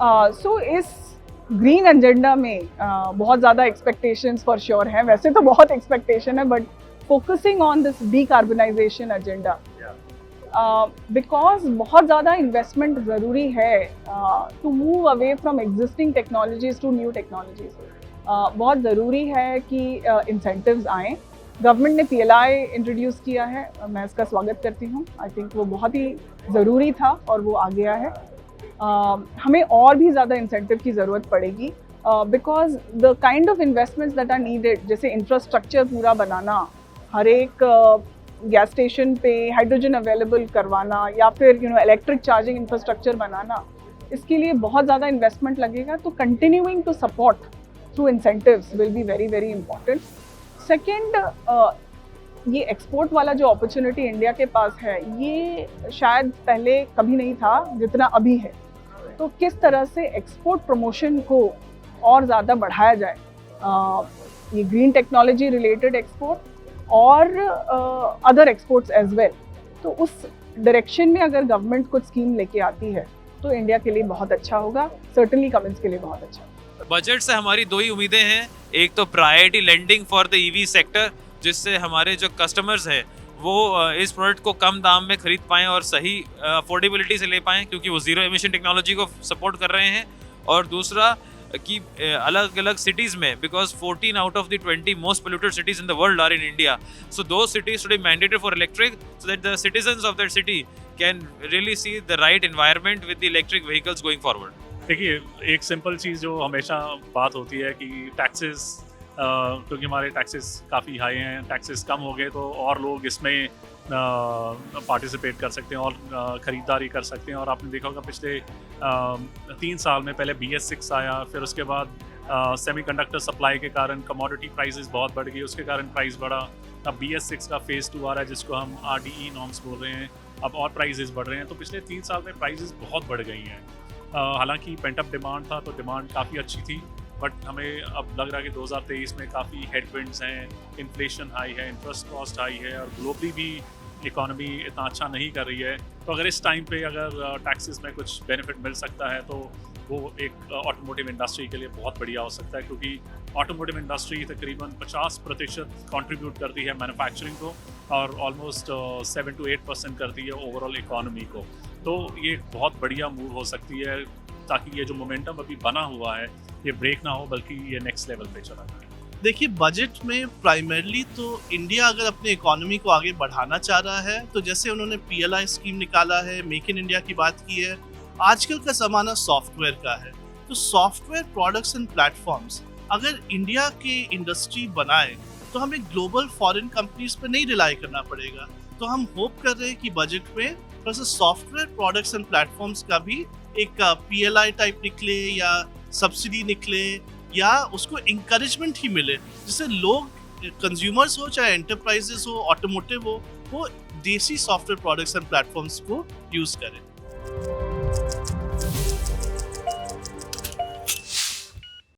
सो इस green agenda में बहुत ज़्यादा एक्सपेक्टेशंस फॉर श्योर हैं. वैसे तो बहुत एक्सपेक्टेशन है, but focusing on this decarbonisation agenda, because बहुत ज़्यादा इन्वेस्टमेंट ज़रूरी है to move away from existing technologies to new technologies. बहुत ज़रूरी है कि इंसेंटिव्स आएँ. गवर्नमेंट ने PLI इंट्रोड्यूस किया है, मैं इसका स्वागत करती हूँ. आई थिंक वो बहुत ही ज़रूरी था और वो आ गया है. हमें और भी ज़्यादा इंसेंटिव की ज़रूरत पड़ेगी, because the kind of investments that are needed, जैसे इंफ्रास्ट्रक्चर पूरा बनाना, हर एक गैस स्टेशन पे हाइड्रोजन अवेलेबल करवाना, या फिर इलेक्ट्रिक चार्जिंग इंफ्रास्ट्रक्चर बनाना, इसके लिए बहुत ज़्यादा इन्वेस्टमेंट लगेगा. तो continuing to support through incentives will be very very important. Second, ये एक्सपोर्ट वाला जो अपॉर्चुनिटी इंडिया के पास है, ये शायद पहले कभी नहीं था जितना अभी है. तो किस तरह से एक्सपोर्ट प्रमोशन को और ज़्यादा बढ़ाया जाए, ये ग्रीन टेक्नोलॉजी रिलेटेड एक्सपोर्ट और अदर एक्सपोर्ट्स एज वेल. तो उस डायरेक्शन में अगर गवर्नमेंट कुछ स्कीम लेके आती है तो इंडिया के लिए बहुत अच्छा होगा, सर्टनली कमिंस के लिए बहुत अच्छा. बजट से हमारी दो ही उम्मीदें हैं. एक तो priority lending for the EV sector, जिससे हमारे जो कस्टमर्स हैं वो इस प्रोडक्ट को कम दाम में खरीद पाएँ और सही अफोर्डेबिलिटी से ले पाएँ, क्योंकि वो ज़ीरो एमिशन टेक्नोलॉजी को सपोर्ट कर रहे हैं. और दूसरा कि अलग अलग सिटीज़ में, because 14 out of the 20 most polluted cities in the world are in India. So दो cities today mandated for electric, so that the citizens of that city can really see the right environment with the electric vehicles going forward. देखिए, एक simple चीज़ जो हमेशा बात होती है कि taxes, क्योंकि हमारे टैक्सेस काफ़ी हाई हैं, टैक्सेस कम हो गए तो और लोग इसमें पार्टिसिपेट कर सकते हैं और ख़रीदारी कर सकते हैं. और आपने देखा होगा पिछले 3 साल में पहले BS6 आया, फिर उसके बाद सेमीकंडक्टर सप्लाई के कारण कमोडिटी प्राइसेस बहुत बढ़ गई, उसके कारण प्राइस बढ़ा. अब BS6 का फेज़ 2 आ रहा है जिसको हम RDE नॉर्म्स बोल रहे हैं. अब और प्राइसेस बढ़ रहे हैं. तो पिछले 3 साल में प्राइसेस बहुत बढ़ गई हैं. हालांकि पेंटअप डिमांड था तो डिमांड काफ़ी अच्छी थी, बट हमें अब लग रहा है कि 2023 में काफ़ी हेडविंड्स हैं. इन्फ्लेशन हाई है, इंटरेस्ट कॉस्ट हाई है, और ग्लोबली भी इकोनॉमी इतना अच्छा नहीं कर रही है. तो अगर इस टाइम पे अगर टैक्सेस में कुछ बेनिफिट मिल सकता है तो वो एक ऑटोमोटिव इंडस्ट्री के लिए बहुत बढ़िया हो सकता है, क्योंकि ऑटोमोटिव इंडस्ट्री तकरीबन 50% कंट्रीब्यूट करती है मैन्युफैक्चरिंग को और ऑलमोस्ट 7 to 8% करती है ओवरऑल इकोनॉमी को. तो ये एक बहुत बढ़िया मूव हो सकती है, ताकि ये जो मोमेंटम अभी बना हुआ है ये ब्रेक ना हो, बल्कि ये नेक्स्ट लेवल पे चला जाए. देखिए, बजट में प्राइमरली तो इंडिया अगर अपने इकोनॉमी को आगे बढ़ाना चाह रहा है, तो जैसे उन्होंने PLI स्कीम निकाला है, मेक इन इंडिया की बात की है. आजकल का ज़माना सॉफ्टवेयर का है, तो सॉफ्टवेयर प्रोडक्ट्स एंड प्लेटफॉर्म्स अगर इंडिया की इंडस्ट्री बनाए तो हमें ग्लोबल फॉरेन कंपनीज पर नहीं रिलाई करना पड़ेगा. तो हम होप कर रहे हैं कि बजट में थोड़ा सा सॉफ्टवेयर प्रोडक्ट्स एंड प्लेटफॉर्म्स का भी एक PLI टाइप निकले या सब्सिडी निकले, या उसको इंकरेजमेंट ही मिले, जिससे लोग, कंज्यूमर्स हो चाहे एंटरप्राइजेस हो, ऑटोमोटिव हो, वो देसी सॉफ्टवेयर प्रोडक्ट्स एंड प्लेटफॉर्म्स को यूज़ करें.